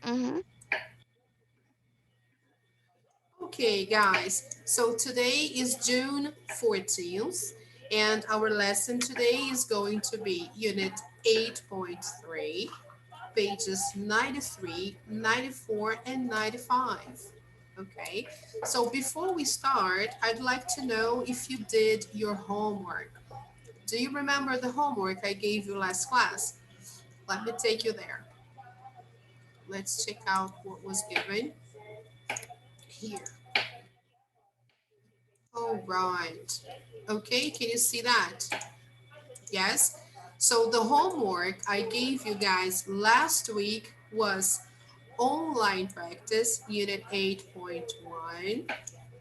Mm-hmm. Okay, guys, so today is June 14th, and our lesson today is going to be Unit 8.3, pages 93, 94, and 95. Okay, so before we start, I'd like to know if you did your homework. Do you remember the homework I gave you last class? Let me take you there. Let's check out what was given here. All right. Okay, can you see that? Yes. So the homework I gave you guys last week was online practice, unit 8.1,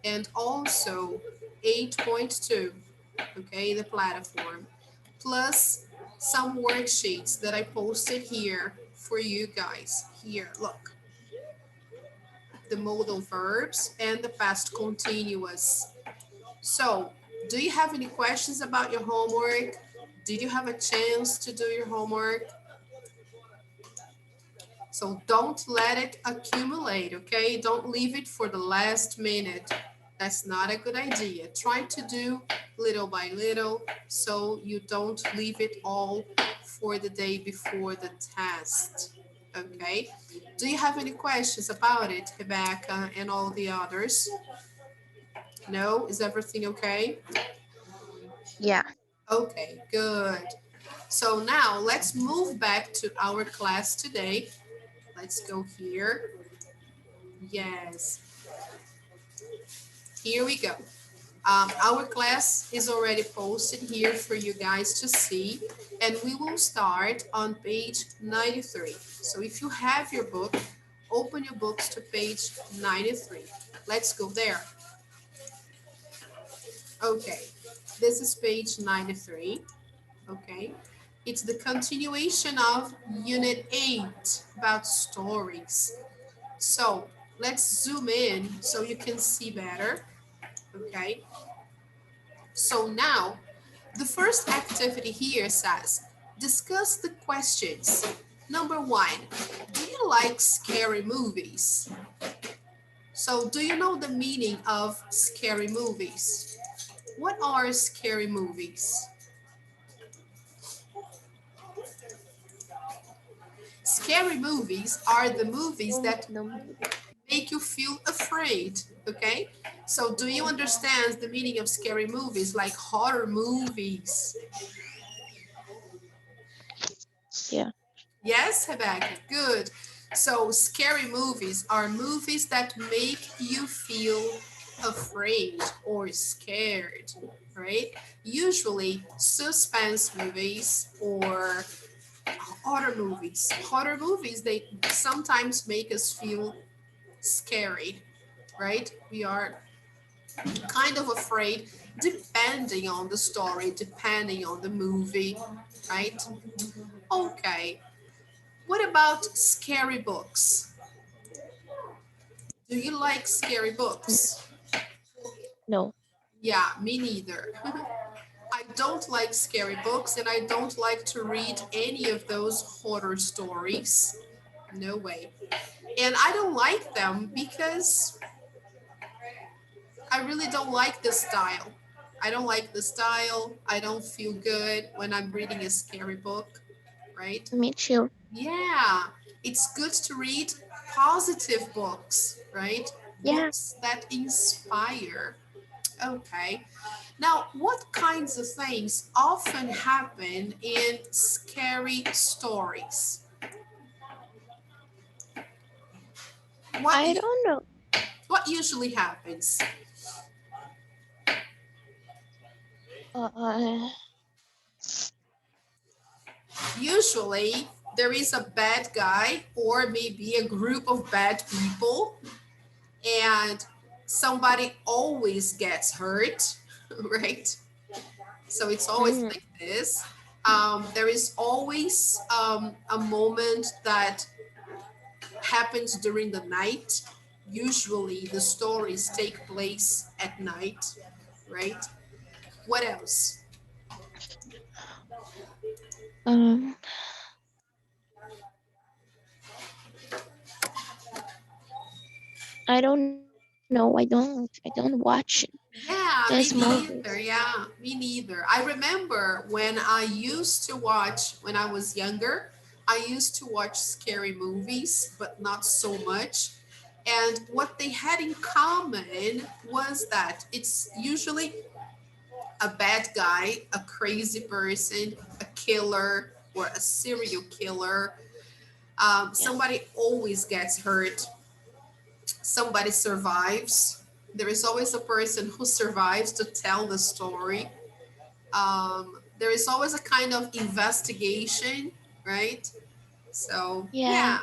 and also 8.2, okay, the platform, plus some worksheets that I posted here for you guys. Here, look, the modal verbs and the past continuous. So, do you have any questions about your homework? Did you have a chance to do your homework? So don't let it accumulate, okay? Don't leave it for the last minute. That's not a good idea. Try to do little by little so you don't leave it all for the day before the test, okay? Do you have any questions about it, Rebecca and all the others? No? Is everything okay? Yeah. Okay, good. So now let's move back to our class today. Let's go here. Yes, here we go. Our class is already posted here for you guys to see, and we will start on page 93. So if you have your book, open your books to page 93. Let's go there. Okay, this is page 93. Okay, it's the continuation of Unit 8 about stories. So let's zoom in so you can see better. Okay, so now the first activity here says discuss the questions. Number one, do you like scary movies? So, do you know the meaning of scary movies? What are scary movies? Scary movies are the movies that No. make you feel afraid, okay? So, do you understand the meaning of scary movies like horror movies? Yeah. Yes, Rebecca, good. So, scary movies are movies that make you feel afraid or scared, right? Usually, suspense movies or horror movies. Horror movies, they sometimes make us feel scary, right? We are kind of afraid depending on the story, depending on the movie, right? Okay. What about scary books? Do you like scary N- books? No. Yeah, me neither. I don't like scary books and I don't like to read any of those horror stories. No way. And I don't like them because I really don't like the style. I don't like the style. I don't feel good when I'm reading a scary book, right? Me too. Yeah, it's good to read positive books, right? Yeah. Books that inspire. Okay. Now, what kinds of things often happen in scary stories? What I don't know. what usually happens? Uh, Usually, there is a bad guy or maybe a group of bad people, and somebody always gets hurt, right? So it's always mm, like this. There is always a moment that happens during the night. Usually, the stories take place at night, right? What else? um, I don't know. I don't watch Yeah, me these neither. movies. Yeah, me neither. I remember when I used to watch, when I was younger, I used to watch scary movies, but not so much. And what they had in common was that it's usually a bad guy, a crazy person, a killer, or a serial killer. Yeah. Somebody always gets hurt, somebody survives. There is always a person who survives to tell the story. There is always a kind of investigation, right? So, Yeah. yeah,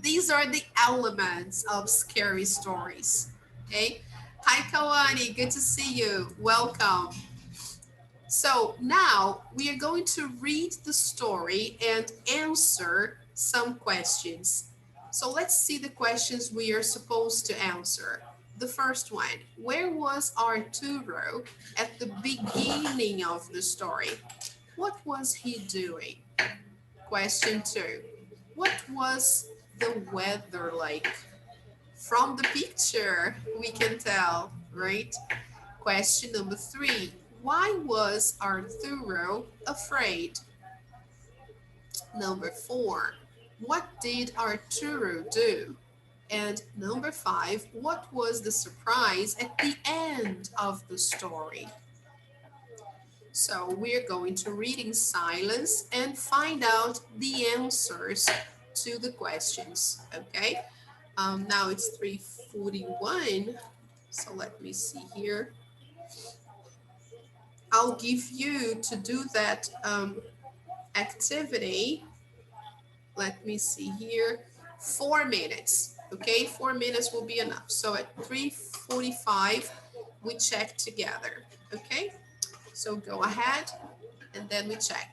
these are the elements of scary stories. Okay. Hi, Kawani. Good to see you. Welcome. So now we are going to read the story and answer some questions. So let's see the questions we are supposed to answer. The first one, where was Arturo at the beginning of the story? What was he doing? Question two, what was the weather like? From the picture, we can tell, right? Question number three, why was Arturo afraid? Number four, what did Arturo do? And number five, what was the surprise at the end of the story? So we're going to read in silence and find out the answers to the questions, okay? Now it's 3:41, so let me see here. I'll give you to do that activity. Let me see here. 4 minutes. Okay, 4 minutes will be enough. So at 3:45, we check together. Okay, so go ahead and then we check.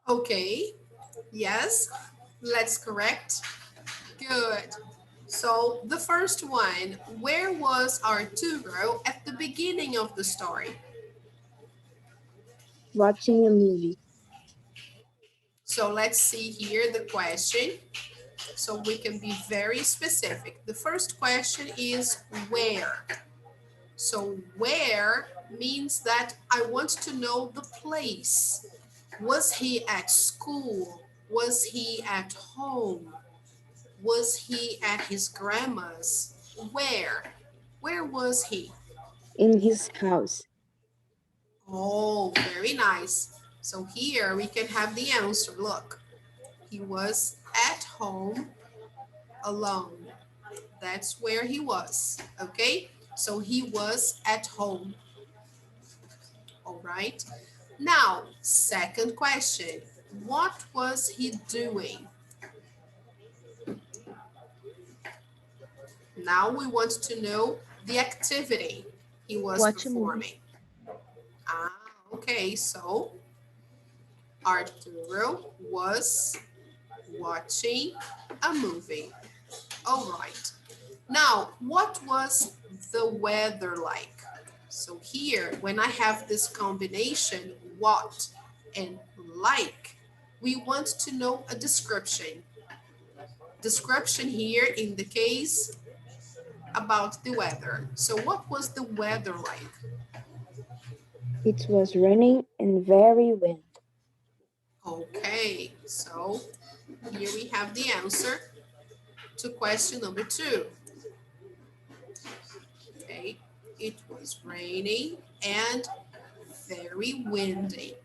Okay, yes, let's correct. Good. So the first one, where was Arturo at the beginning of the story? watching a movie. So let's see here the question so we can be very specific. The first question is where? So where means that I want to know the place. Was he at school? Was he at home? Was he at his grandma's? Where? Where was he? In his house. Oh, very nice. So here we can have the answer. Look, he was at home alone. That's where he was. Okay? So he was at home. All right. Now, second question. What was he doing? Now we want to know the activity he was Watch a movie. performing. Ah, okay. So Arturo was watching a movie. All right. Now, what was the weather like? So here, when I have this combination, what and like, we want to know a description. Description here in the case about the weather. So what was the weather like? It was raining and very wind. Okay, so here we have the answer to question number 2. Okay, it was raining and very windy.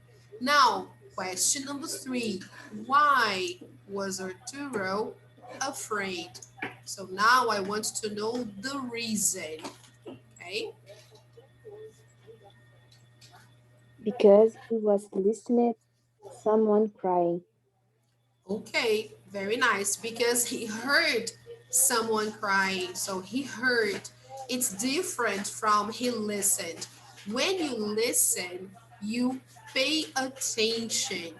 Now, question number 3. Why was Arturo afraid? So now I want to know the reason. Okay, Because he was listening someone crying. okay, very nice because he heard someone crying. So he heard. It's different from he listened. When you listen, you pay attention.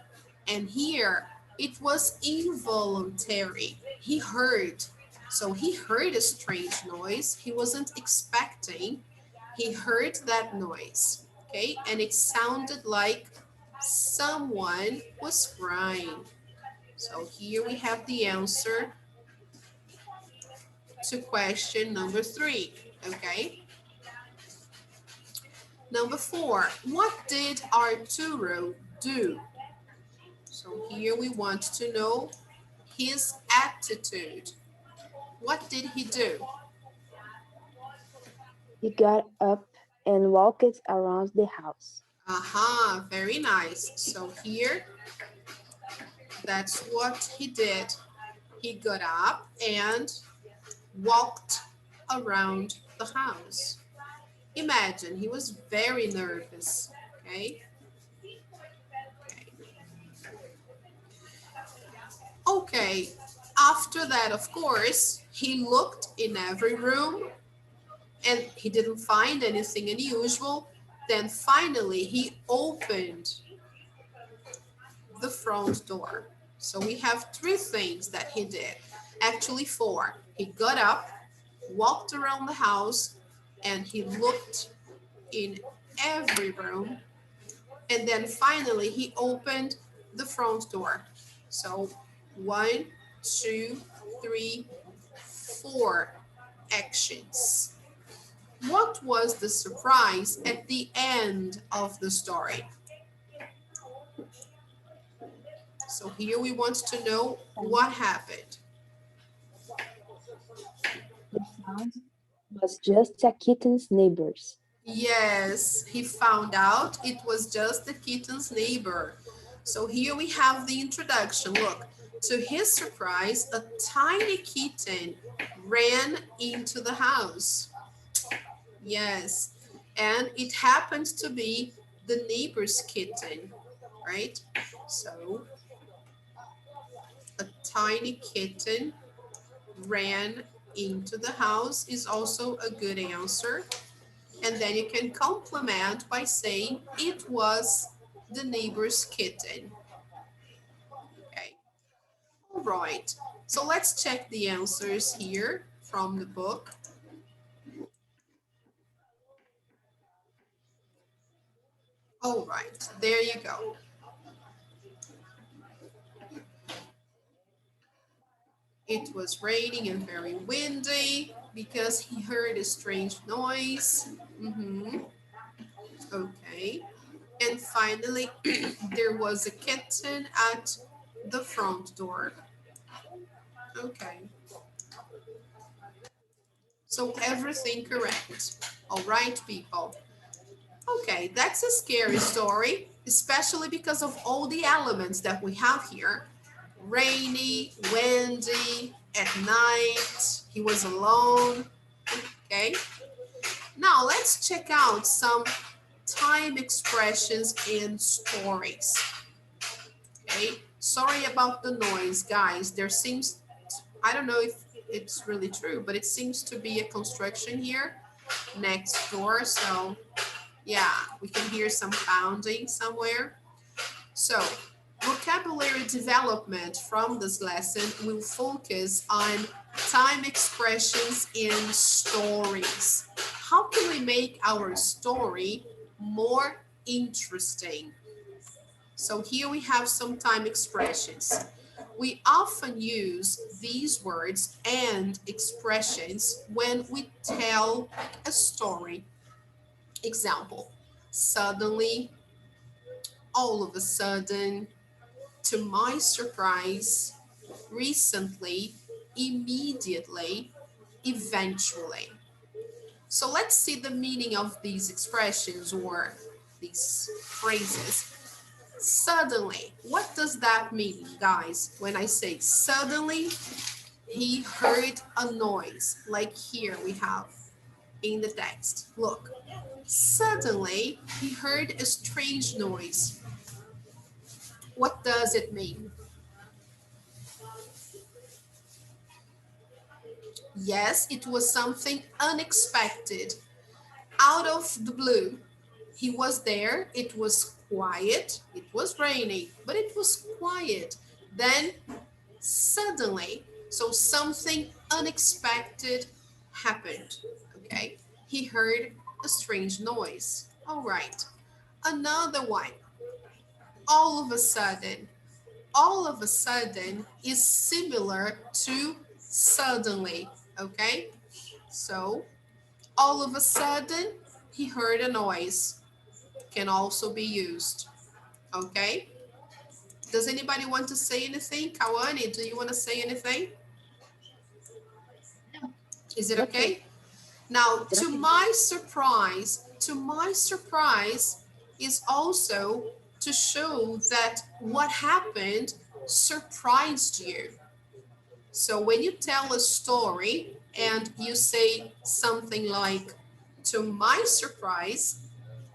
And here, it was involuntary. He heard. So he heard a strange noise he wasn't expecting. He heard that noise. Okay, and it sounded like someone was crying. So here we have the answer to question number 3. Okay. Number 4, what did Arturo do? So here we want to know his attitude. What did he do? He got up and walked around the house. Aha, very nice. So here, that's what he did. He got up and walked around the house. Imagine, he was very nervous. Okay. Okay, after that, of course, he looked in every room and he didn't find anything unusual. Then finally, he opened the front door. So we have 3 things that he did. Actually, 4. He got up, walked around the house, and he looked in every room. And then finally, he opened the front door. So 1, 2, 3, 4 actions. What was the surprise at the end of the story? So here we want to know what happened. The sound was just a kitten's neighbors. Yes, he found out it was just the kitten's neighbor. So here we have the introduction. Look, to his surprise, a tiny kitten ran into the house. Yes, and it happens to be the neighbor's kitten, right? So a tiny kitten ran into the house is also a good answer. And then you can complement by saying it was the neighbor's kitten. right. So let's check the answers here from the book. All right, there you go. It was raining and very windy because he heard a strange noise. Okay. And finally, there was a kitten at the front door. Okay. So everything correct. All right, people. Okay, that's a scary story, especially because of all the elements that we have here. Rainy, windy, at night, he was alone. Okay, now let's check out some time expressions in stories. Okay, sorry about the noise, guys. There seems, I don't know if it's really true, but it seems to be a construction here next door. So yeah, we can hear some pounding somewhere. So vocabulary development from this lesson will focus on time expressions in stories. How can we make our story more interesting? So here we have some time expressions. We often use these words and expressions when we tell a story. Example, suddenly, all of a sudden, to my surprise, recently, immediately, eventually. So let's see the meaning of these expressions or these phrases. Suddenly, what does that mean, guys? When I say suddenly, he heard a noise, like here we have in the text. Look, suddenly he heard a strange noise. What does it mean? Yes, it was something unexpected, out of the blue. He was there, it was quiet, it was raining, but it was quiet. Then suddenly, so something unexpected happened. Okay, he heard a strange noise. All right, another one. All of a sudden, all of a sudden is similar to suddenly. Okay, so all of a sudden he heard a noise can also be used. Okay, does anybody want to say anything? Kawane, do you want to say anything? Is it okay? Now, to my surprise is also to show that what happened surprised you. So when you tell a story and you say something like, to my surprise,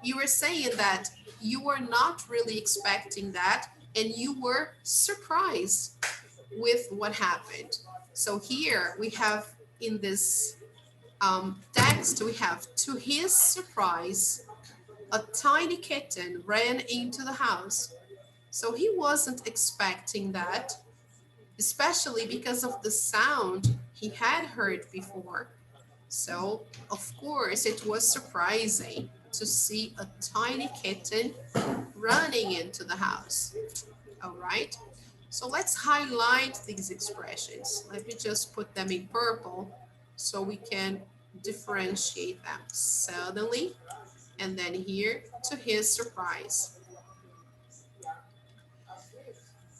you were saying that you were not really expecting that and you were surprised with what happened. So here we have in this text, we have, to his surprise, a tiny kitten ran into the house. So he wasn't expecting that, especially because of the sound he had heard before. So, of course, it was surprising to see a tiny kitten running into the house. All right. So let's highlight these expressions. Let me just put them in purple so we can differentiate them. Suddenly, and then here, to his surprise.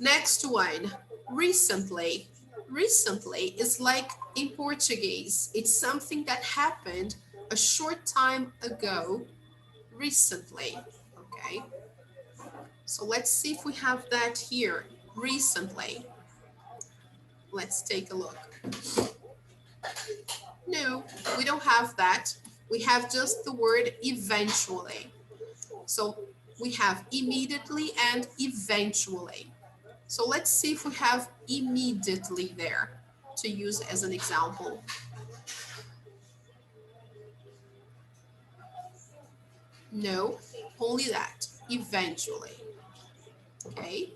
Next one, recently. Recently is like in Portuguese, it's something that happened a short time ago, recently. Okay, so let's see if we have that here, recently. Let's take a look. No, we don't have that. We have just the word eventually. So we have immediately and eventually. So let's see if we have immediately there to use as an example. No, only that, eventually. Okay,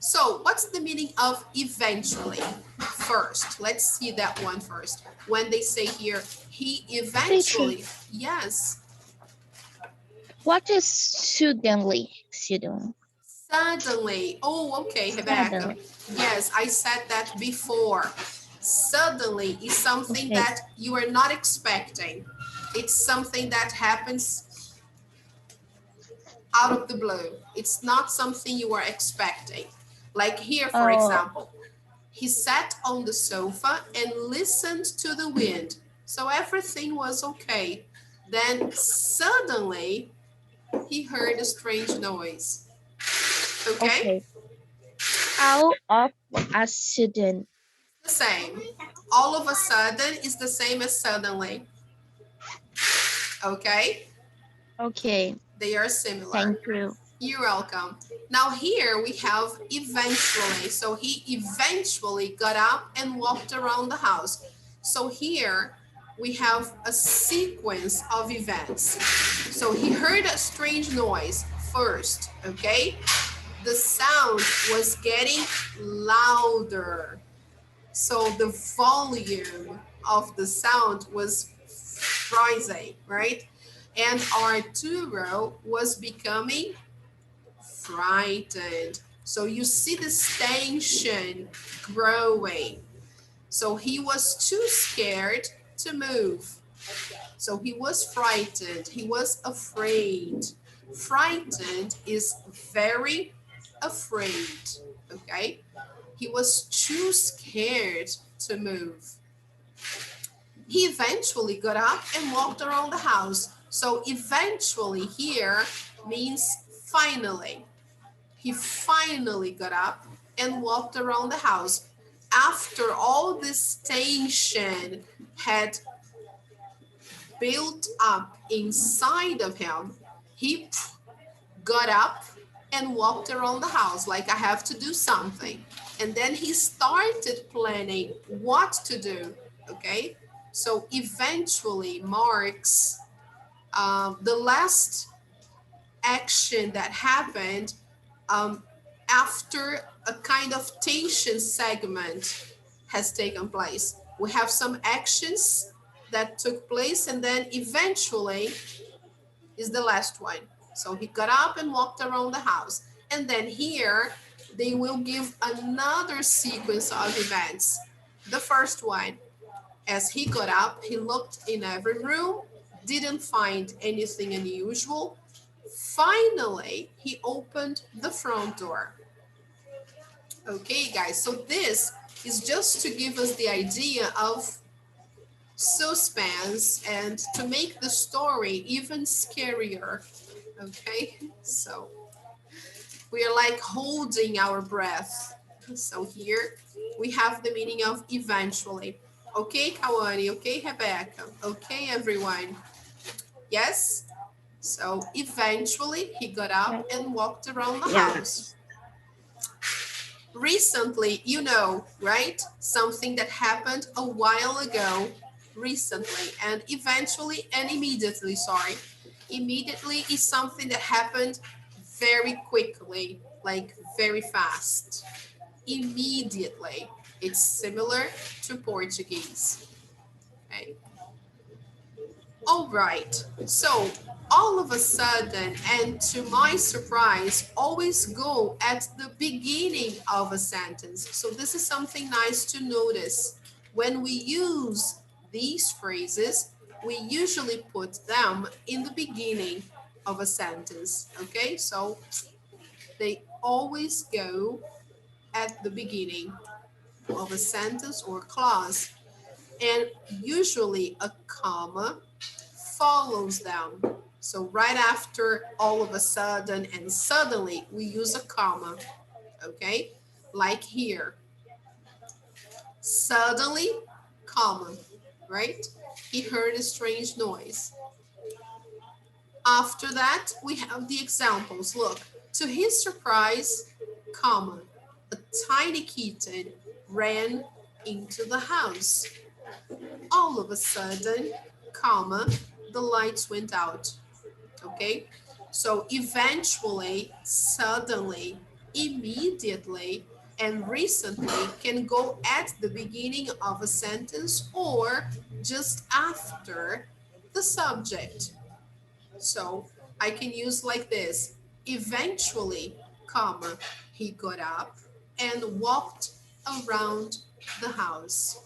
So what's the meaning of eventually? First, let's see that one first. When they say here, he Teacher, eventually, yes, what is suddenly? Suddenly. suddenly. Oh, okay, Rebecca. Suddenly. Yes, I said that before. Suddenly is something Okay. that you are not expecting. It's something that happens out of the blue. It's not something you are expecting. Like here, for Oh, example, he sat on the sofa and listened to the wind. So everything was okay. Then suddenly he heard a strange noise. Okay? okay. How of a sudden? The same. All of a sudden is the same as suddenly. Okay? Okay. They are similar. Thank you. You're welcome. Now here we have eventually. So he eventually got up and walked around the house. So here we have a sequence of events. So he heard a strange noise first, okay? The sound was getting louder. So the volume of the sound was rising, right? And Arturo was becoming frightened. So you see this tension growing. So he was too scared to move. So he was frightened. He was afraid. Frightened is very afraid. Okay? He was too scared to move. He eventually got up and walked around the house. So eventually here means finally. He finally got up and walked around the house. After all this tension had built up inside of him, he got up and walked around the house like I have to do something. And then he started planning what to do. Okay. So eventually marks the last action that happened um, after a kind of tension segment has taken place. We have some actions that took place, and then eventually is the last one. So he got up and walked around the house. And then here, they will give another sequence of events. The first one, as he got up, he looked in every room, didn't find anything unusual. Finally, he opened the front door. Okay, guys, so this is just to give us the idea of suspense and to make the story even scarier. Okay, so we are like holding our breath. So here we have the meaning of eventually. Okay, Kawani, okay, Rebecca, okay, everyone. Yes? So eventually he got up and walked around the house. Yes. Recently, right? Something that happened a while ago, recently, and eventually and immediately, sorry. Immediately is something that happened very quickly, like very fast. Immediately. It's similar to Portuguese. Okay. All right. So all of a sudden, and to my surprise, always go at the beginning of a sentence. So this is something nice to notice. When we use these phrases, we usually put them in the beginning of a sentence. Okay, so they always go at the beginning of a sentence or clause, and usually a comma follows them. So right after all of a sudden and suddenly, we use a comma, okay? Like here, suddenly, comma, right? He heard a strange noise. After that, we have the examples. Look, to his surprise, comma, a tiny kitten ran into the house. All of a sudden, comma, the lights went out. Okay, so eventually, suddenly, immediately and recently can go at the beginning of a sentence or just after the subject. So I can use like this. Eventually, comma, he got up and walked around the house.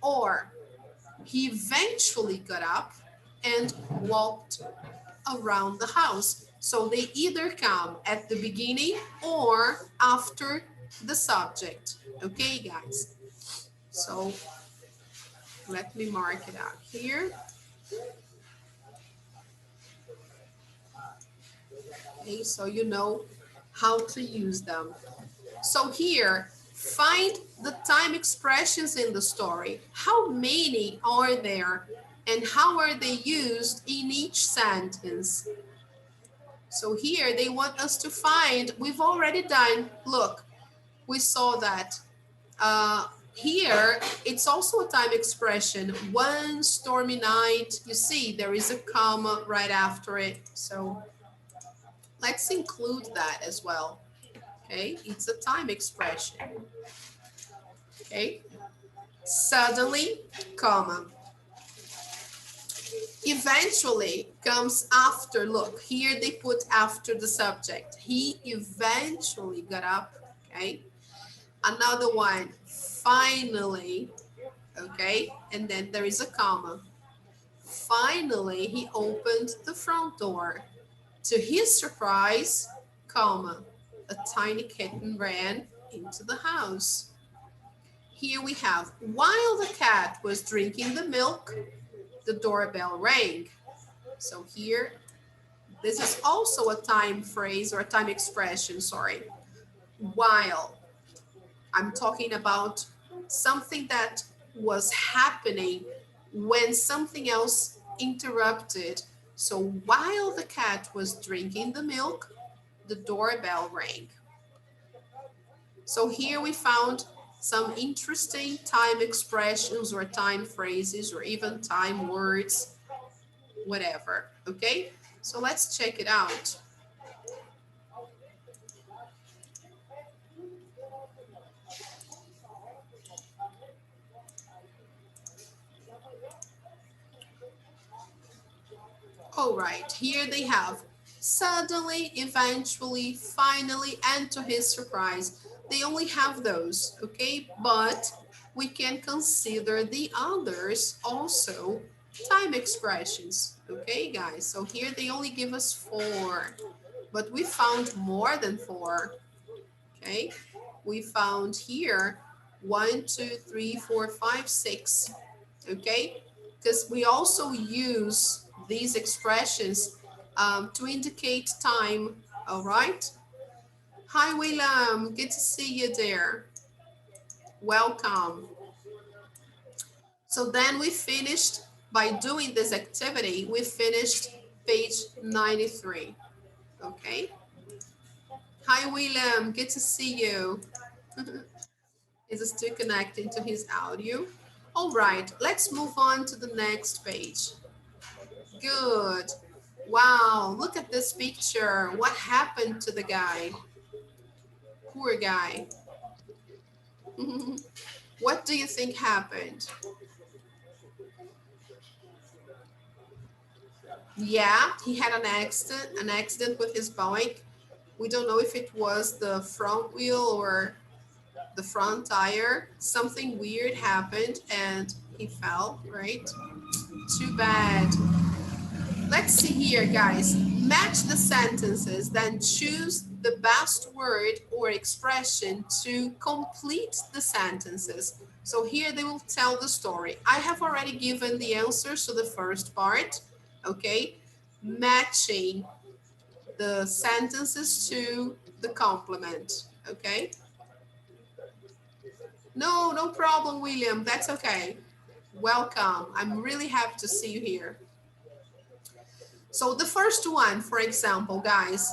Or he eventually got up and walked around the house. So they either come at the beginning or after the subject. Okay, guys? So let me mark it out here. Okay, so you know how to use them. So here, find the time expressions in the story. How many are there and how are they used in each sentence? So here they want us to find, we've already done, look, we saw that here it's also a time expression, one stormy night. You see there is a comma right after it. So let's include that as well. Okay, it's a time expression. Okay, suddenly, comma. Eventually comes after. Look, here they put after the subject. He eventually got up. Okay, another one, finally. Okay, and then there is a comma. Finally, he opened the front door. To his surprise, comma, a tiny kitten ran into the house. Here we have, while the cat was drinking the milk, the doorbell rang. So here, this is also a time phrase or a time expression, sorry. While, I'm talking about something that was happening when something else interrupted. So while the cat was drinking the milk, the doorbell rang. So here we found some interesting time expressions or time phrases or even time words, whatever, okay? So let's check it out. All right, here they have suddenly, eventually, finally, and to his surprise. They only have those, okay? But we can consider the others also time expressions, okay, guys? So here they only give us 4, but we found more than 4, okay? We found here 1, 2, 3, 4, 5, 6, okay? Because we also use these expressions to indicate time, all right? Hi, William, good to see you there. Welcome. So then we finished, by doing this activity, we finished page 93, okay? Hi, William, good to see you. Is still connecting to his audio. All right, let's move on to the next page. Good. Wow, look at this picture. What happened to the guy? Poor guy. What do you think happened? Yeah, he had an accident with his bike. We don't know if it was the front wheel or the front tire. Something weird happened and he fell, right? Too bad. Let's see here, guys. Match the sentences, then choose the best word or expression to complete the sentences. So here they will tell the story. I have already given the answers to the first part, okay? Matching the sentences to the complement, okay? No, no problem, William. That's okay. Welcome. I'm really happy to see you here. So the first one, for example, guys,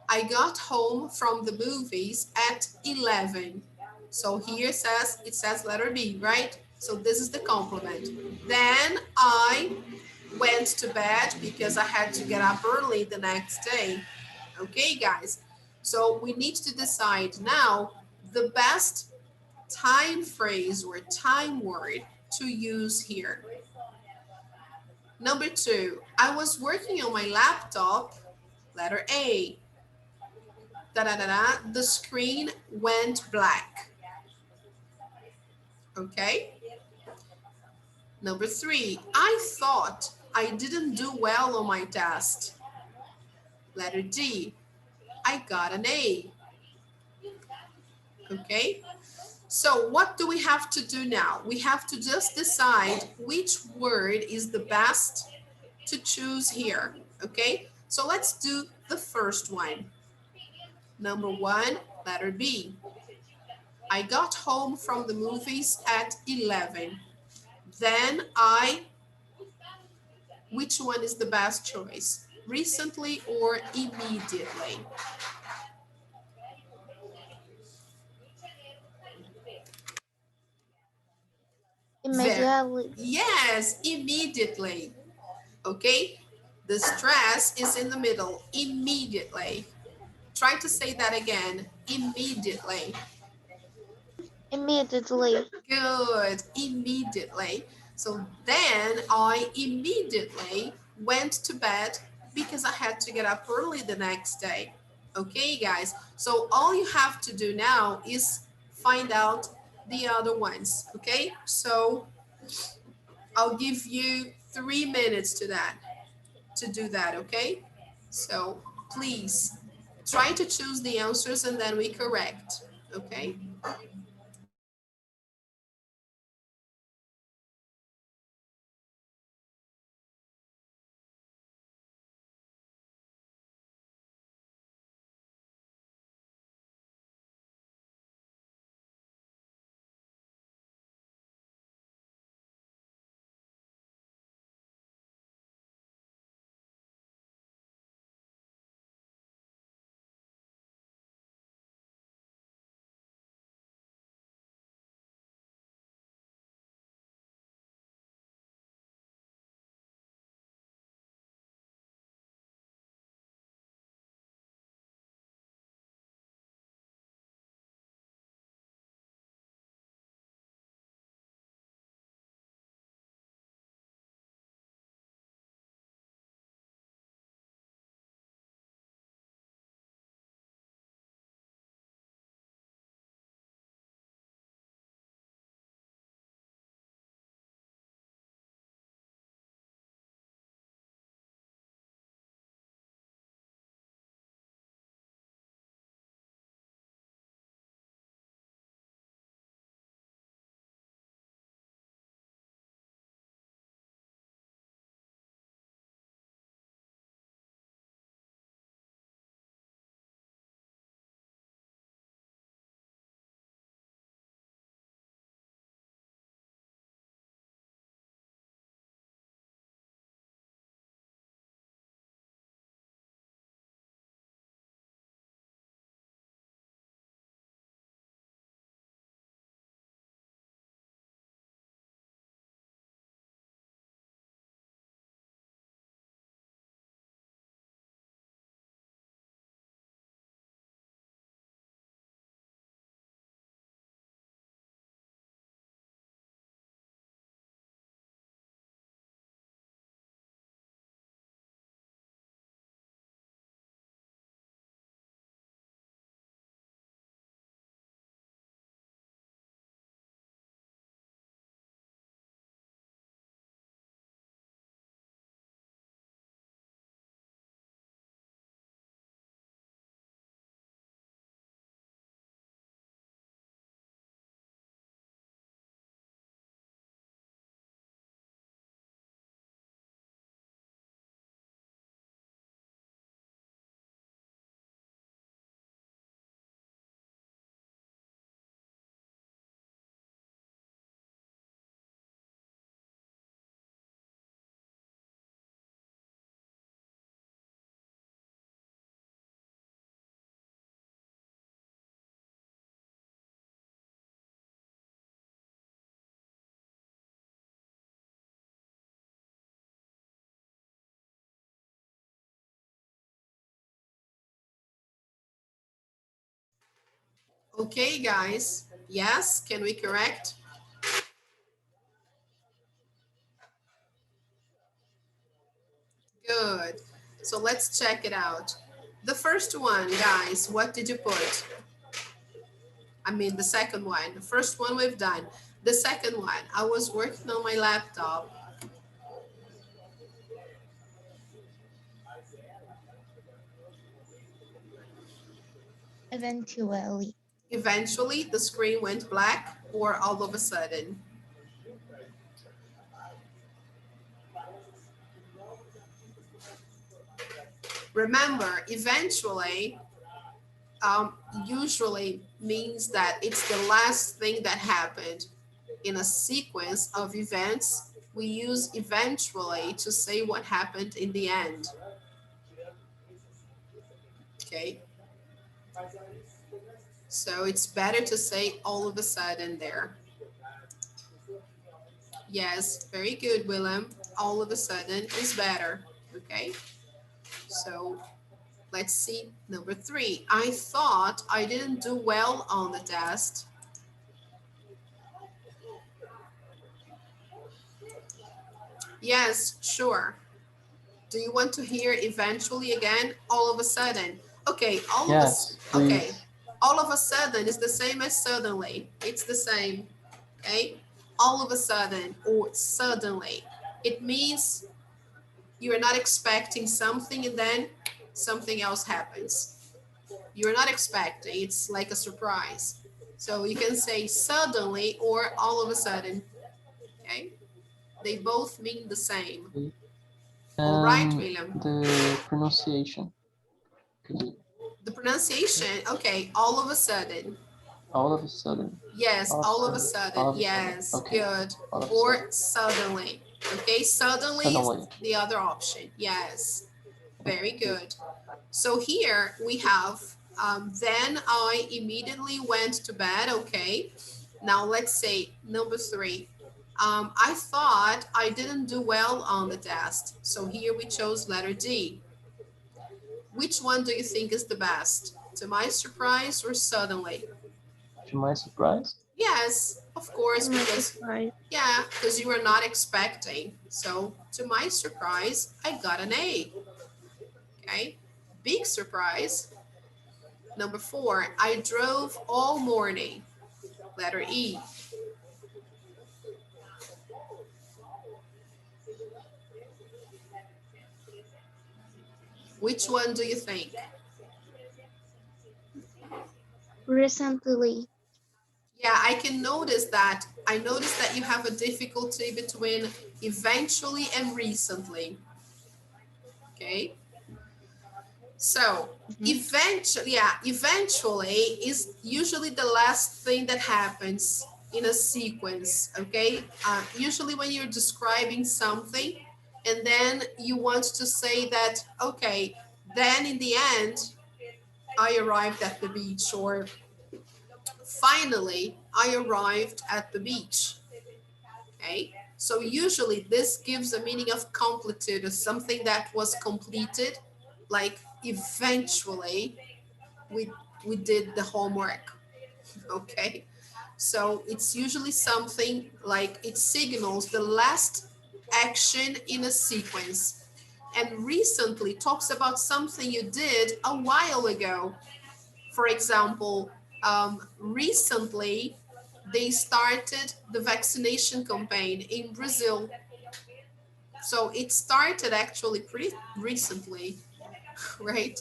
I got home from the movies at 11. So here it says letter B, right? So this is the complement. Then I went to bed because I had to get up early the next day. Okay, guys. So we need to decide now the best time phrase or time word to use here. Number 2, I was working on my laptop, letter A. Da da da da, the screen went black. Okay? Number 3, I thought I didn't do well on my test. Letter D, I got an A. Okay? So what do we have to do now? We have to just decide which word is the best to choose here. Okay? So let's do the first one. Number 1, letter B. I got home from the movies at 11. Then which one is the best choice? Recently or immediately? There. Immediately. Yes, immediately. Okay? The stress is in the middle. Immediately. Try to say that again. Immediately. Immediately. Good. Immediately. So then I immediately went to bed because I had to get up early the next day. Okay, guys. So all you have to do now is find out the other ones. Okay. So I'll give you 3 minutes to do that. Okay. So please try to choose the answers and then we correct. Okay. Okay, guys. Yes, can we correct? Good. So let's check it out. The first one, guys, what did you put? I mean, the second one. The first one we've done. The second one, I was working on my laptop. Eventually. Eventually, the screen went black, or all of a sudden. Remember, eventually usually means that it's the last thing that happened in a sequence of events. We use eventually to say what happened in the end. Okay, so it's better to say all of a sudden there. Yes, very good, Willem. All of a sudden is better. Okay, so let's see number 3. I thought I didn't do well on the test. Yes, sure. Do you want to hear eventually again? All of a sudden. Okay, Yes, okay. please. All of a sudden is the same as suddenly. It's the same. Okay? All of a sudden or suddenly. It means you're not expecting something and then something else happens. You're not expecting. It's like a surprise. So you can say suddenly or all of a sudden. Okay? They both mean the same. Okay. All right, And William. the pronunciation. Could you- The pronunciation, okay, all of a sudden. All of a sudden. Yes, all of a All sudden. of a sudden. Yes, Okay. good. All of a Or sudden. suddenly. Okay, suddenly is Suddenly. the other option. Yes, very good. So here we have, then I immediately went to bed. Okay, now let's say number 3. I thought I didn't do well on the test. So here we chose letter D. Which one do you think is the best? To my surprise or suddenly? To my surprise. Yes, of course, To my because surprise. yeah, because you were not expecting. So to my surprise, I got an A. Okay, big surprise. Number 4, I drove all morning. Letter E. Which one do you think? Recently. Yeah, I can notice that. I noticed that you have a difficulty between eventually and recently. Okay. So Mhm. eventually is usually the last thing that happens in a sequence. Okay, usually when you're describing something, and then you want to say that, okay, then in the end, I arrived at the beach, or finally, I arrived at the beach. Okay, so usually this gives a meaning of completed, or something that was completed, like eventually we we did the homework. Okay, so it's usually something like it signals the last action in a sequence, and recently talks about something you did a while ago. For example, recently they started the vaccination campaign in Brazil. So it started actually pretty recently, right?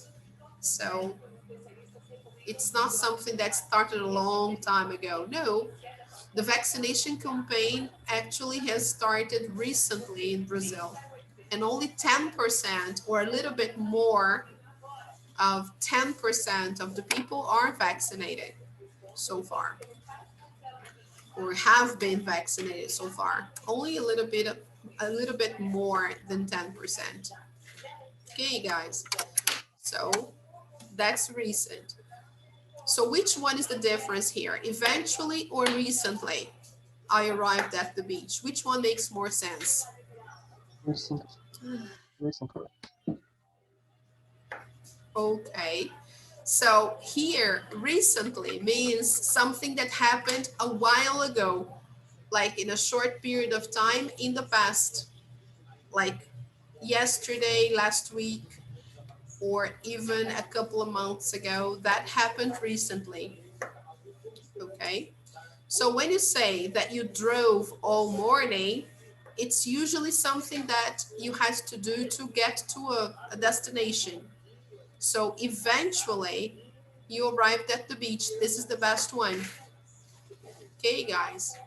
So it's not something that started a long time ago. No, the vaccination campaign actually has started recently in Brazil, and only 10% or a little bit more of 10% of the people are vaccinated so far, or have been vaccinated so far. Only a little bit more than 10%. Okay, guys. So that's recent. So which one is the difference here? Eventually or recently I arrived at the beach? Which one makes more sense? Recently. Recently. Okay. So here, recently means something that happened a while ago, like in a short period of time in the past, like yesterday, last week, or even a couple of months ago. That happened recently, okay? So when you say that you drove all morning, it's usually something that you had to do to get to a destination. So eventually you arrived at the beach. This is the best one. Okay, guys.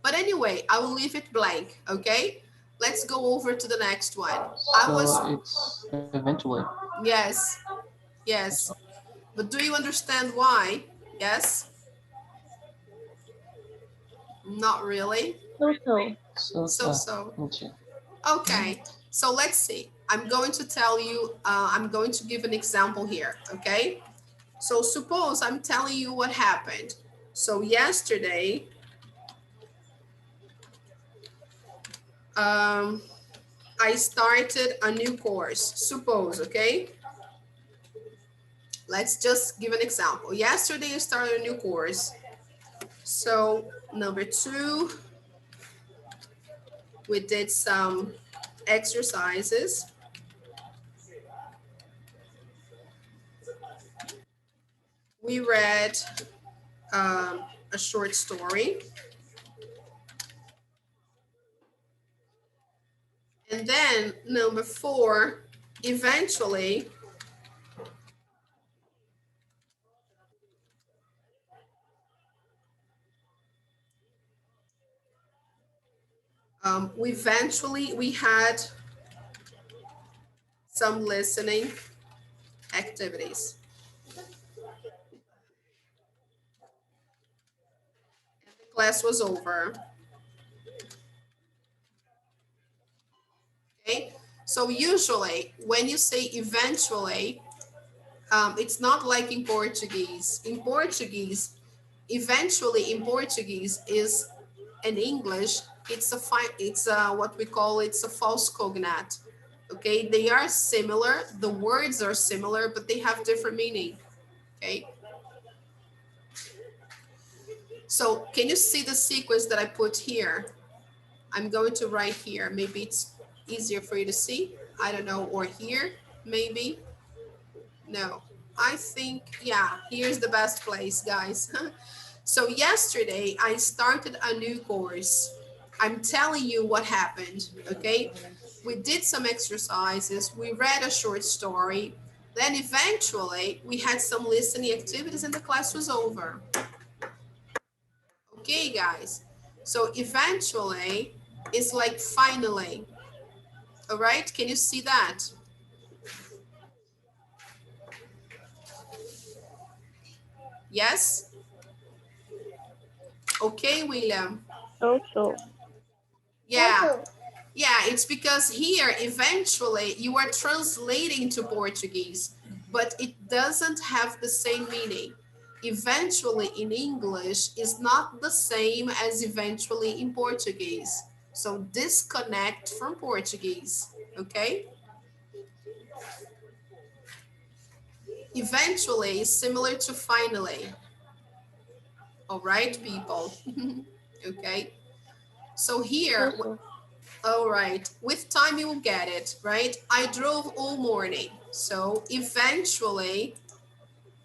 But anyway, I will leave it blank, okay? Let's go over to the next one. So it's eventually. Yes, yes. But do you understand why? Yes? Not really. So. So. Me too. Okay, so let's see. I'm going to tell you, I'm going to give an example here, okay? So suppose I'm telling you what happened. So yesterday, I started a new course, suppose, okay? Let's just give an example. Yesterday, I started a new course. So number 2, we did some exercises. We read a short story. And then number 4, eventually, we had some listening activities. And the class was over. Okay, so usually when you say eventually, it's not like in Portuguese. In Portuguese, eventually in Portuguese is in English, it's what we call it's a false cognate. Okay, they are similar, the words are similar, but they have different meaning. Okay, so can you see the sequence that I put here? I'm going to write here. Maybe it's easier for you to see. I don't know, or here, maybe. No, I think, yeah, here's the best place, guys. So yesterday I started a new course. I'm telling you what happened, okay? We did some exercises, we read a short story, then eventually we had some listening activities and the class was over. Okay, guys. So eventually is like finally. All right, can you see that? Yes? Okay, William. So. Yeah. Yeah, it's because here eventually you are translating to Portuguese, but it doesn't have the same meaning. Eventually in English is not the same as eventually in Portuguese. So disconnect from Portuguese, okay? Eventually is similar to finally. All right, people. Okay. So here, So. all right, with time you will get it, right? I drove all morning. So eventually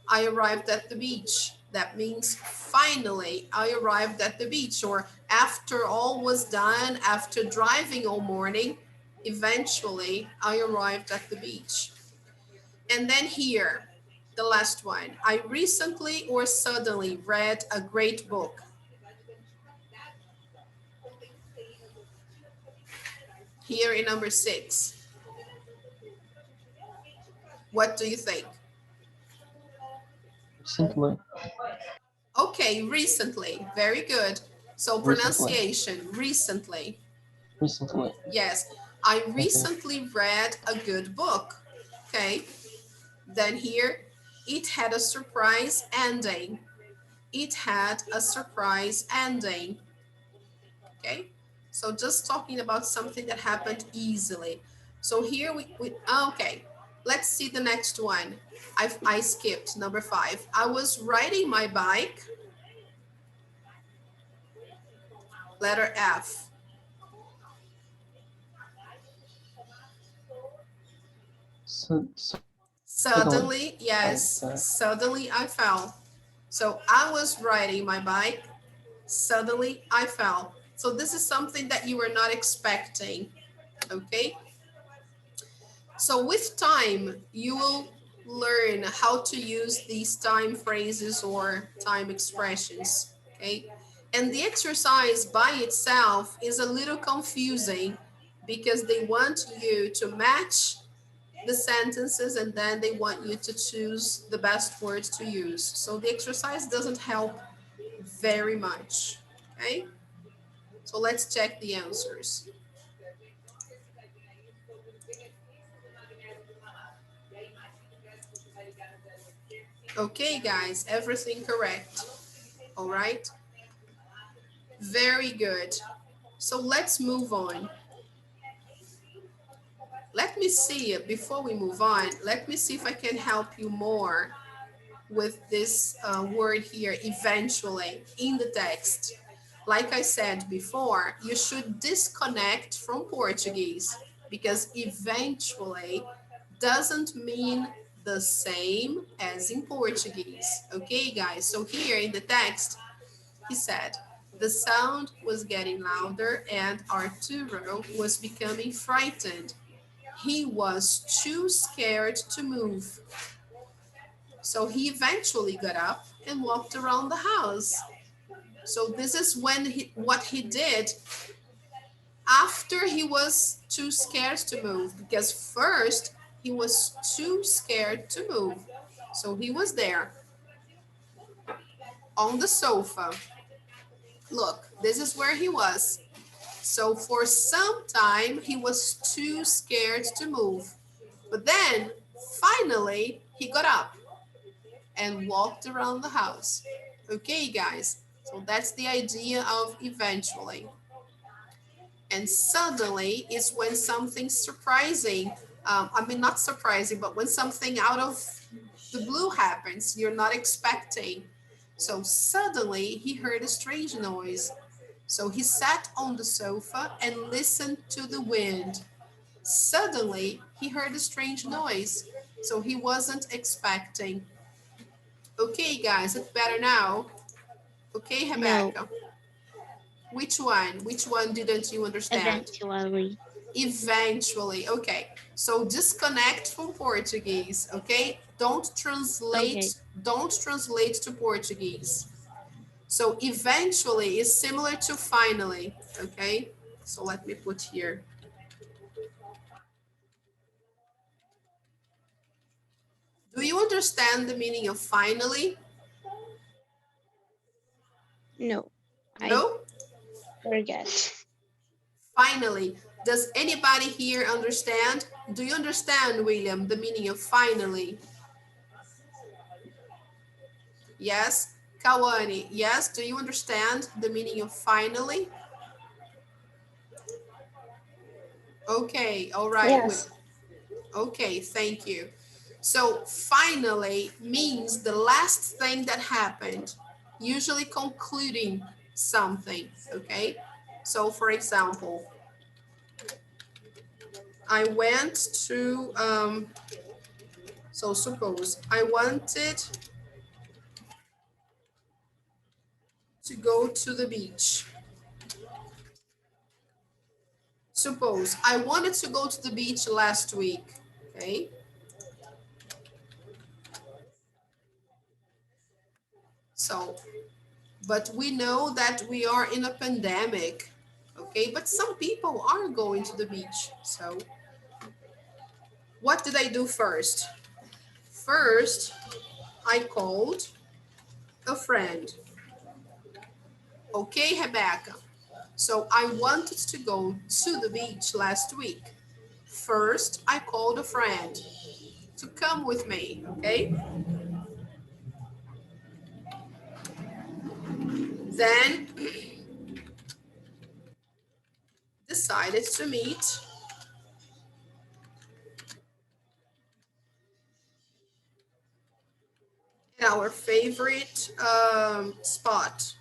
I arrived at the beach. That means finally I arrived at the beach, or after all was done, after driving all morning, eventually I arrived at the beach. And then here, the last one. I recently or suddenly read a great book. Here in number 6. What do you think? Recently. Okay, recently. Very good. So Recently. pronunciation, recently. Recently. Yes, I Okay. recently read a good book. Okay, then here, it had a surprise ending. It had a surprise ending. Okay, so just talking about something that happened easily. So here okay, Let's see the next one. I skipped number 5. I was riding my bike. Letter F. Suddenly, yes, suddenly I fell. So I was riding my bike. Suddenly I fell. So this is something that you were not expecting. Okay. So with time, you will learn how to use these time phrases or time expressions. Okay. And the exercise by itself is a little confusing because they want you to match the sentences and then they want you to choose the best words to use. So the exercise doesn't help very much. Okay. So let's check the answers. Okay, guys, everything correct. All right. Very good. So let's move on. Let me see, before we move on, let me see if I can help you more with this word here, eventually, in the text. Like I said before, you should disconnect from Portuguese because eventually doesn't mean the same as in Portuguese. Okay, guys? So here in the text, he said, the sound was getting louder and Arturo was becoming frightened. He was too scared to move. So he eventually got up and walked around the house. So this is what he did after he was too scared to move, because first he was too scared to move. So he was there on the sofa. Look, this is where he was. So for some time he was too scared to move. But then finally he got up and walked around the house. Okay, guys, so that's the idea of eventually. And suddenly is when something surprising, I mean, not surprising, but when something out of the blue happens, you're not expecting. So suddenly he heard a strange noise. So he sat on the sofa and listened to the wind. Suddenly he heard a strange noise. So he wasn't expecting. Okay, guys, it's better now. Okay, No. Rebecca. Which one? Which one didn't you understand? Eventually. Eventually. Okay. So disconnect from Portuguese. Okay. Okay. Don't translate to Portuguese. So eventually is similar to finally. Okay. So let me put here. Do you understand the meaning of finally? No. I No? forget. Finally. Does anybody here understand? Do you understand, William, the meaning of finally? Yes. Kawane, yes. Do you understand the meaning of finally? Okay, all right. Yes. Okay, thank you. So finally means the last thing that happened, usually concluding something, okay? So for example, I went to, so suppose I wanted to go to the beach. Suppose I wanted to go to the beach last week, okay? So, but we know that we are in a pandemic, okay? But some people are going to the beach. So, what did I do first? First, I called a friend. Okay, Rebecca. So, I wanted to go to the beach last week. First, I called a friend to come with me, okay? Then decided to meet Our favorite spot.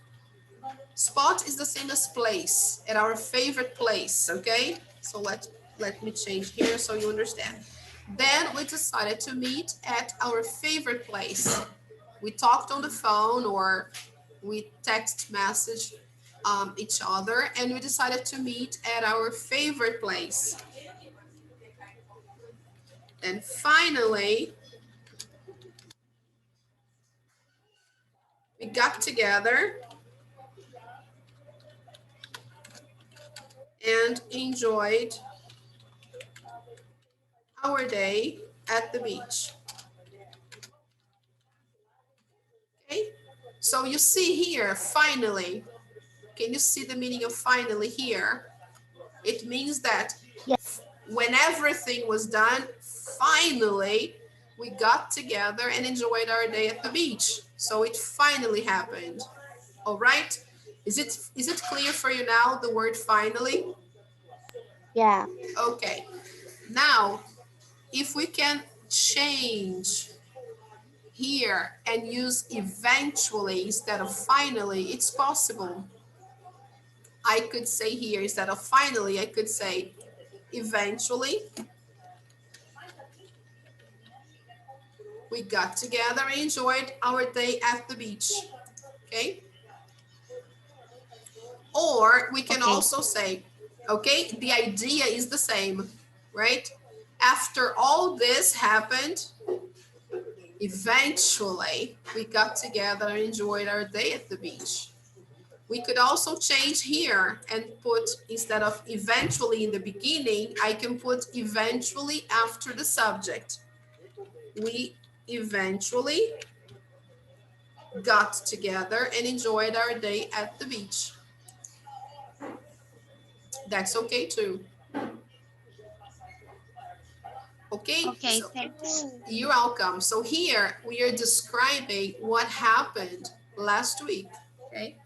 Spot is the same as place, at our favorite place, okay? So let me change here so you understand. Then we decided to meet at our favorite place. We talked on the phone or we text message each other and we decided to meet at our favorite place. And finally, we got together and enjoyed our day at the beach. Okay, so you see here, finally, can you see the meaning of finally here? It means that when everything was done, finally, we got together and enjoyed our day at the beach. So it finally happened. All right. Is it clear for you now, the word finally? Yeah. Okay. Now, if we can change here and use eventually instead of finally, it's possible. I could say here instead of finally, I could say eventually we got together and enjoyed our day at the beach. Okay. Or we can Okay. also say, okay, the idea is the same, right? After all this happened, eventually we got together and enjoyed our day at the beach. We could also change here and put, instead of eventually in the beginning, I can put eventually after the subject. We eventually got together and enjoyed our day at the beach. That's okay too. Okay, Okay, so thanks. you're welcome. So here we are describing what happened last week. Okay.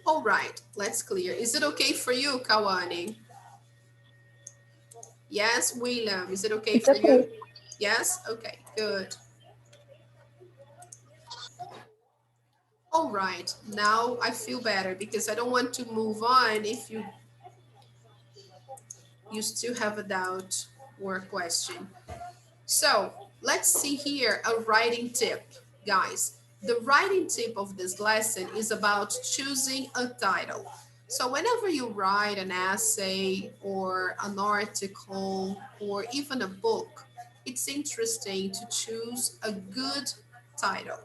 All right, let's clear. Is it okay for you, Kawani? Yes, William, is it okay It's for okay. you? Yes? Okay, good. All right, now I feel better because I don't want to move on if you still have a doubt or a question. So let's see here a writing tip, guys. The writing tip of this lesson is about choosing a title. So whenever you write an essay or an article or even a book, it's interesting to choose a good title.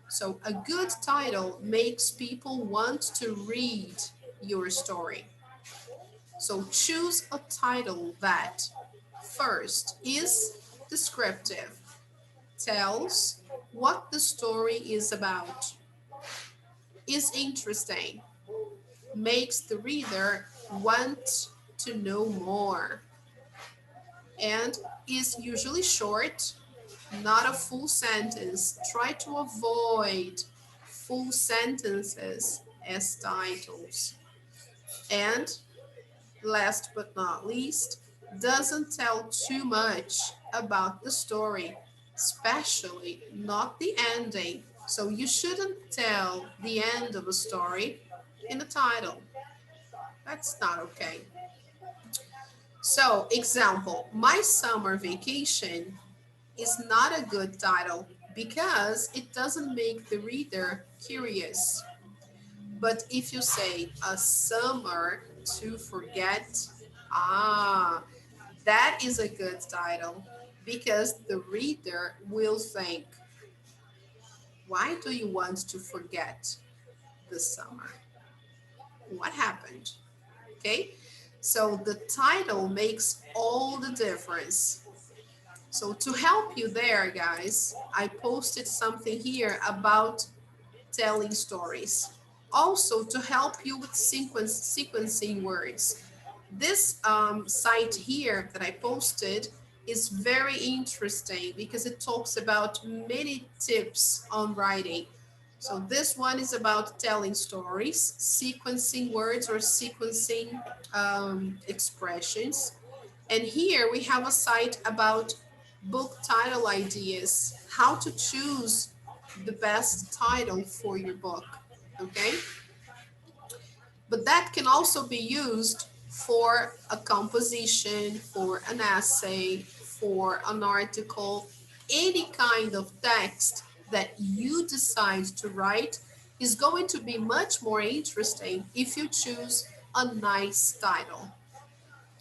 So a good title makes people want to read your story. So choose a title that first is descriptive, tells what the story is about, is interesting, makes the reader want to know more, and is usually short, not a full sentence. Try to avoid full sentences as titles. And last but not least, doesn't tell too much about the story, especially not the ending. So you shouldn't tell the end of a story in the title. That's not okay. So, example, my summer vacation is not a good title because it doesn't make the reader curious. But if you say a summer to forget, ah, that is a good title because the reader will think, why do you want to forget the summer? What happened? Okay, so the title makes all the difference. So to help you there, guys, I posted something here about telling stories. Also to help you with sequencing words. This site here that I posted is very interesting because it talks about many tips on writing. So this one is about telling stories, sequencing words or sequencing expressions. And here we have a site about book title ideas, how to choose the best title for your book, okay? But that can also be used for a composition, for an essay, for an article, any kind of text that you decide to write is going to be much more interesting if you choose a nice title,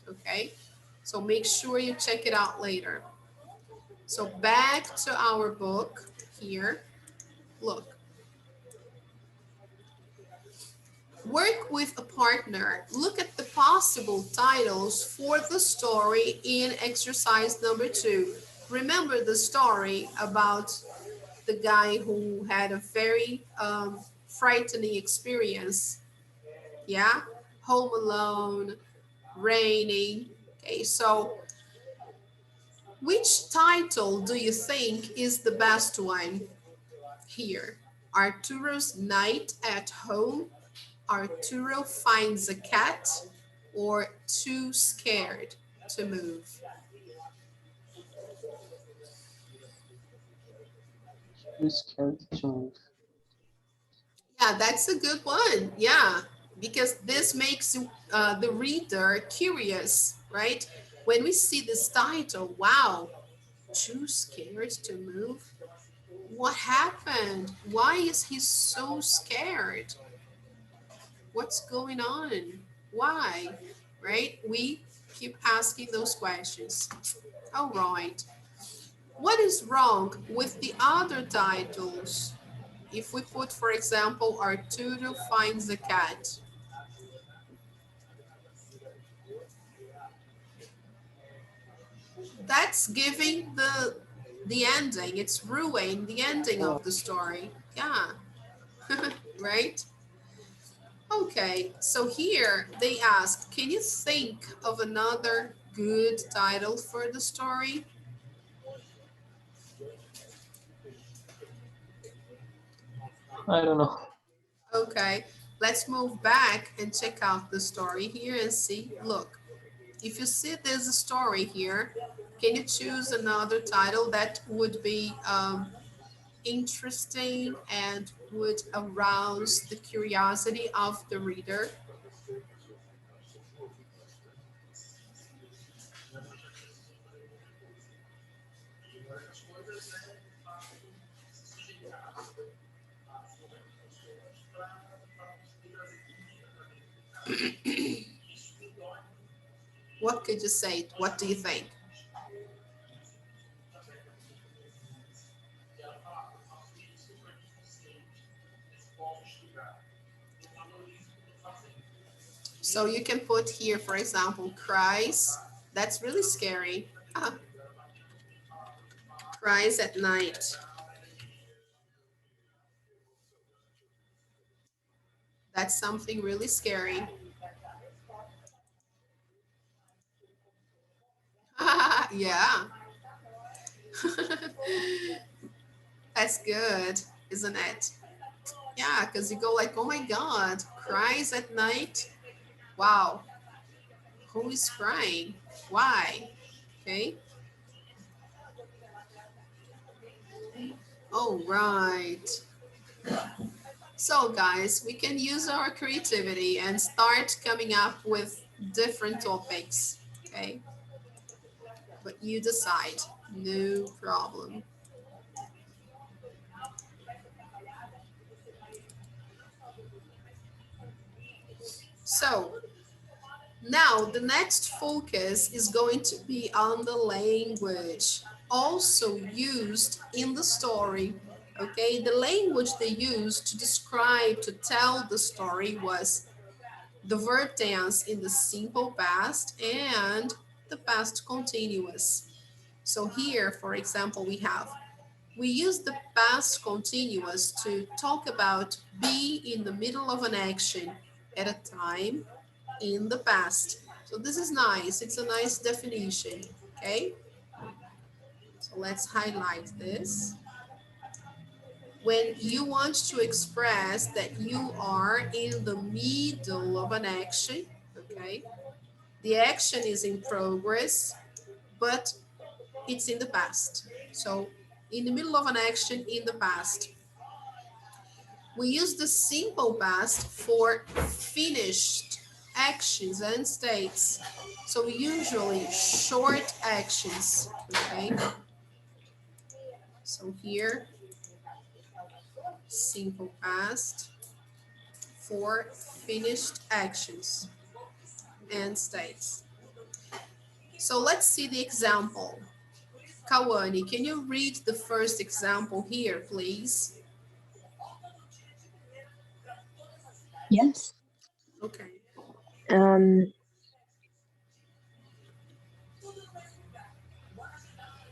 okay? So make sure you check it out later. So back to our book here. Look, work with a partner. Look at the possible titles for the story in exercise number 2. Remember the story about the guy who had a very frightening experience. Yeah? Home Alone, Raining. Okay, so which title do you think is the best one here? Arturo's Night at Home, Arturo Finds a Cat, or Too Scared to Move? Too scared to move. Yeah, that's a good one. Yeah, because this makes the reader curious, right? When we see this title, wow, Too Scared to Move? What happened? Why is he so scared? What's going on? Why? Right? We keep asking those questions. All right. What is wrong with the other titles? If we put, for example, Arturo Finds a Cat, that's giving the ending. It's ruining the ending of the story. Yeah, right? Okay, so here they ask, can you think of another good title for the story? I don't know. Okay, let's move back and check out the story here and see. Look, if you see there's a story here, can you choose another title that would be interesting and would arouse the curiosity of the reader? What could you say? What do you think? So you can put here, for example, cries. That's really scary. Ah, cries at night. That's something really scary. Yeah. That's good, isn't it? Yeah, because you go like, oh my God, cries at night. Wow, who is crying? Why? Okay. Oh, right. So, guys, we can use our creativity and start coming up with different topics. Okay. But you decide. No problem. So, now the next focus is going to be on the language, also used in the story. Okay, the language they used to describe, to tell the story was the verb tense in the simple past and the past continuous. So here, for example, we use the past continuous to talk about be in the middle of an action at a time in the past. So this is nice. It's a nice definition. Okay. So let's highlight this. When you want to express that you are in the middle of an action, okay, the action is in progress, but it's in the past. So in the middle of an action in the past. We use the simple past for finished actions and states. So usually short actions, okay? So here, simple past for finished actions and states. So let's see the example. Kawani, can you read the first example here, please? Yes. Okay. Um,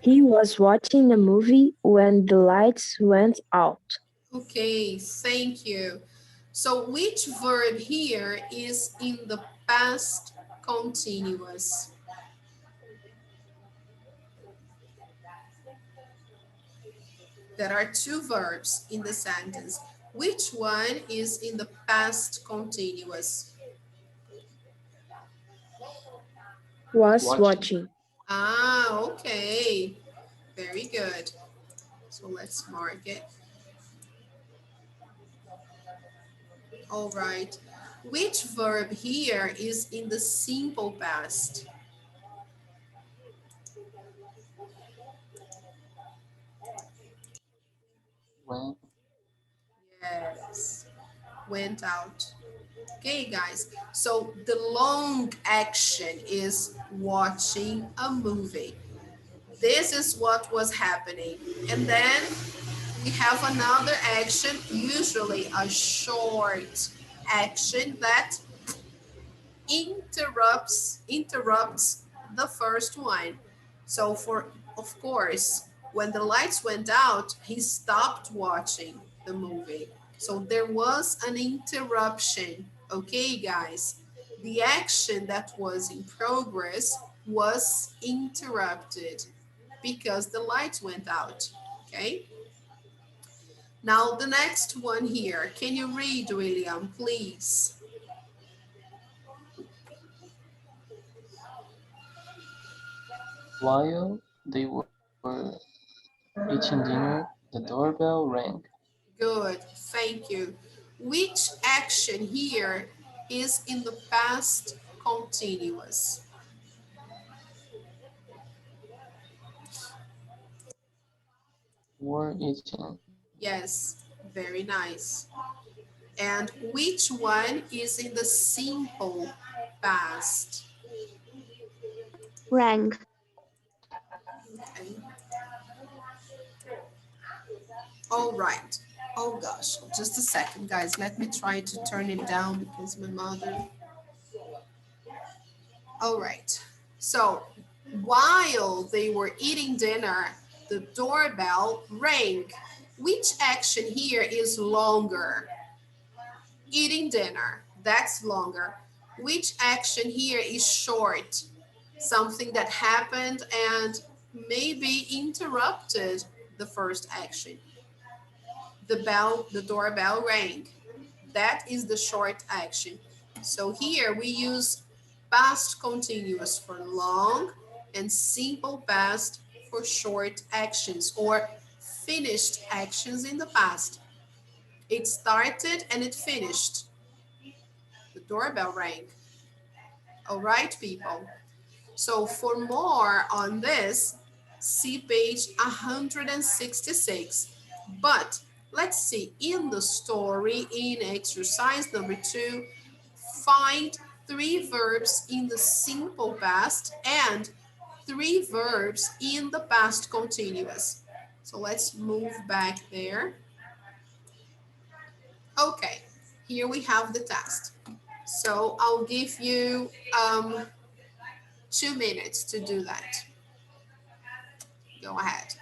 he was watching a movie when the lights went out. Okay, thank you. So which verb here is in the past continuous? There are two verbs in the sentence. Which one is in the past continuous? Was Watching. watching. Ah, okay. Very good. So let's mark it. All right. Which verb here is in the simple past? When. Yes. Went out. Okay, guys. So the long action is watching a movie. This is what was happening. And then we have another action, usually a short action that interrupts the first one. So for of course, when the lights went out, he stopped watching the movie. So there was an interruption. Okay, guys. The action that was in progress was interrupted because the lights went out. Okay? Now the next one here. Can you read, William, please? While they were eating dinner, the doorbell rang. Good, thank you. Which action here is in the past continuous? Were eating. Yes, very nice. And which one is in the simple past? Rang. Okay. All right. Oh gosh, just a second, guys. Let me try to turn it down because my mother. All right. So while they were eating dinner, the doorbell rang. Which action here is longer? Eating dinner, that's longer. Which action here is short? Something that happened and maybe interrupted the first action. The doorbell rang. That is the short action. So here we use past continuous for long and simple past for short actions or finished actions in the past. It started and it finished. The doorbell rang. All right, people. So for more on this, see page 166. But let's see, in the story, in exercise number 2, find 3 verbs in the simple past and 3 verbs in the past continuous. So let's move back there. Okay, here we have the test. So I'll give you 2 minutes to do that. Go ahead.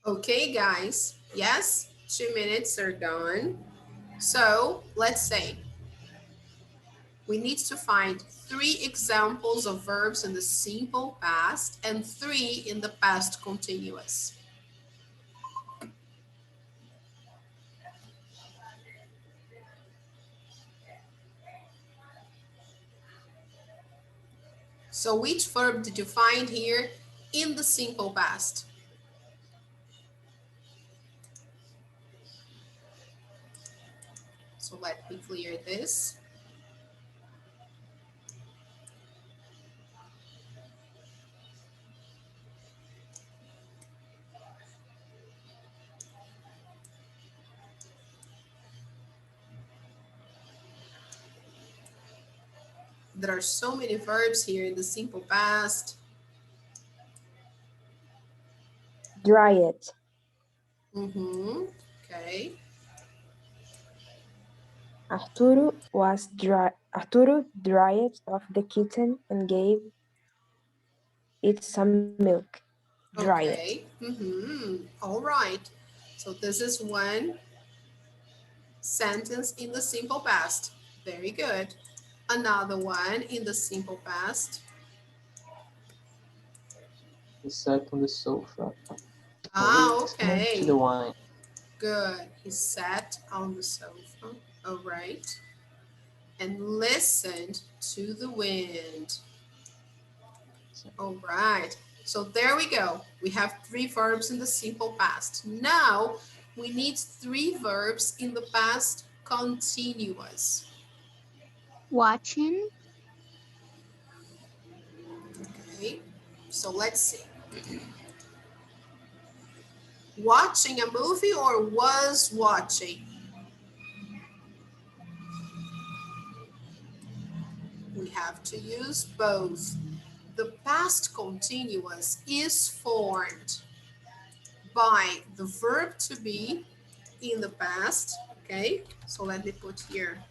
Okay, guys. Yes, 2 minutes are done. So let's say we need to find 3 examples of verbs in the simple past and 3 in the past continuous. So which verb did you find here in the simple past? So let me clear this. There are so many verbs here in the simple past. Dry it. Okay. Arturo dried off the kitten and gave it some milk. Dry it. Okay. All right. So this is one sentence in the simple past. Very good. Another one in the simple past. He sat on the sofa and Ah, listened to the okay. wine. Good. He sat on the sofa. All right. And listened to the wind. All right. So there we go. We have 3 verbs in the simple past. Now we need 3 verbs in the past continuous. Watching. Okay. So let's see. Watching a movie or was watching? We have to use both. The past continuous is formed by the verb to be in the past. Okay, so let me put here.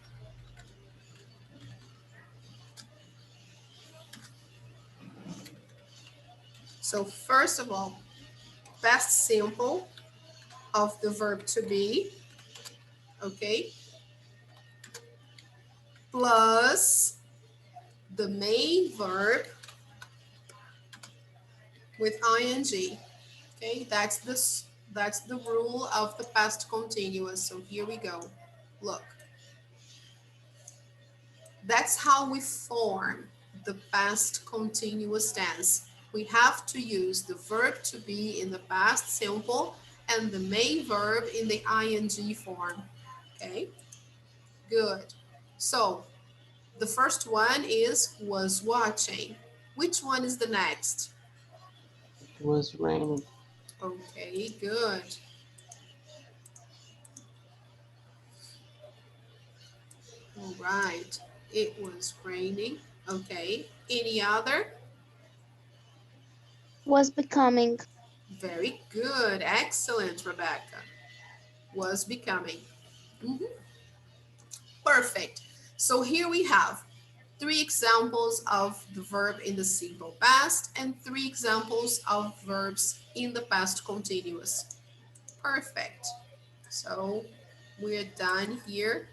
So first of all, past simple of the verb to be, okay, plus the main verb with ing. Okay, that's the rule of the past continuous. So here we go. Look, that's how we form the past continuous tense. We have to use the verb to be in the past simple and the main verb in the ing form. Okay, good. So the first one is was watching. Which one is the next? It was raining. Okay, good. All right. It was raining. Okay. Any other? Was becoming. Very good. Excellent, Rebecca. Was becoming. Mhm. Perfect. So here we have 3 examples of the verb in the simple past and 3 examples of verbs in the past continuous. Perfect. So we're done here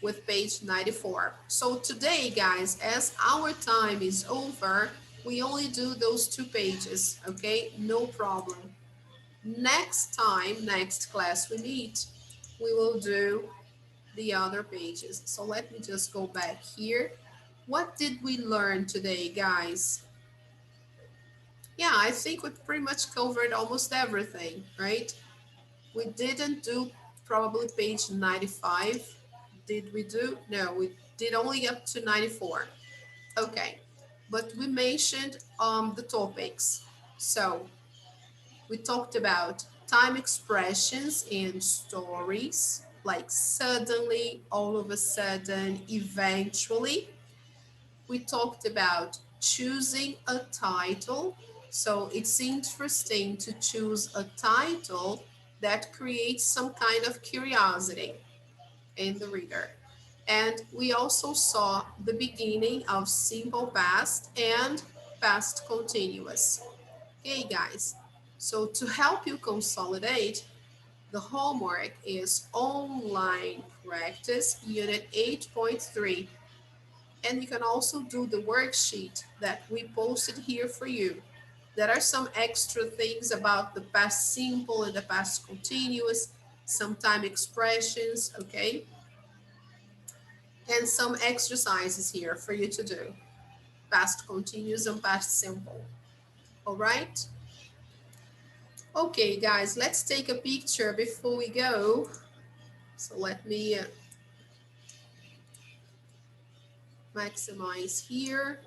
with page 94. So today, guys, as our time is over, we only do those 2 pages, okay? No problem. Next time, next class we meet, we will do the other pages. So let me just go back here. What did we learn today, guys? Yeah, I think we pretty much covered almost everything, right? We didn't do probably page 95. Did we do? No, we did only up to 94. Okay, but we mentioned the topics. So we talked about time expressions in stories, like suddenly, all of a sudden, eventually. We talked about choosing a title. So it's interesting to choose a title that creates some kind of curiosity in the reader. And we also saw the beginning of simple past and past continuous. Okay, guys. So to help you consolidate, the homework is online practice unit 8.3. And you can also do the worksheet that we posted here for you. There are some extra things about the past simple and the past continuous, some time expressions, okay? And some exercises here for you to do. Past continuous and past simple, all right? Okay, guys, let's take a picture before we go. So let me maximize here.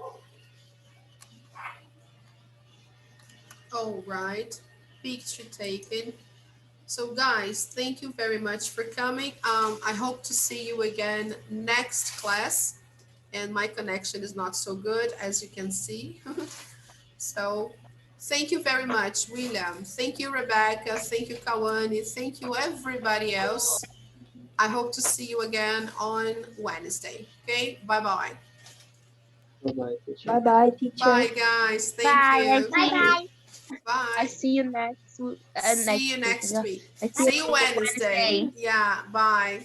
All right, picture taken. So guys, thank you very much for coming. I hope to see you again next class. And my connection is not so good, as you can see. So thank you very much, William. Thank you, Rebecca. Thank you, Kawani. Thank you, everybody else. I hope to see you again on Wednesday. Okay, bye-bye. Bye-bye, teacher. Bye-bye, teacher. Bye, guys. Thank Bye. you. I Bye. see you See next you week. next week. I see you See you Wednesday. Wednesday. Yeah, bye.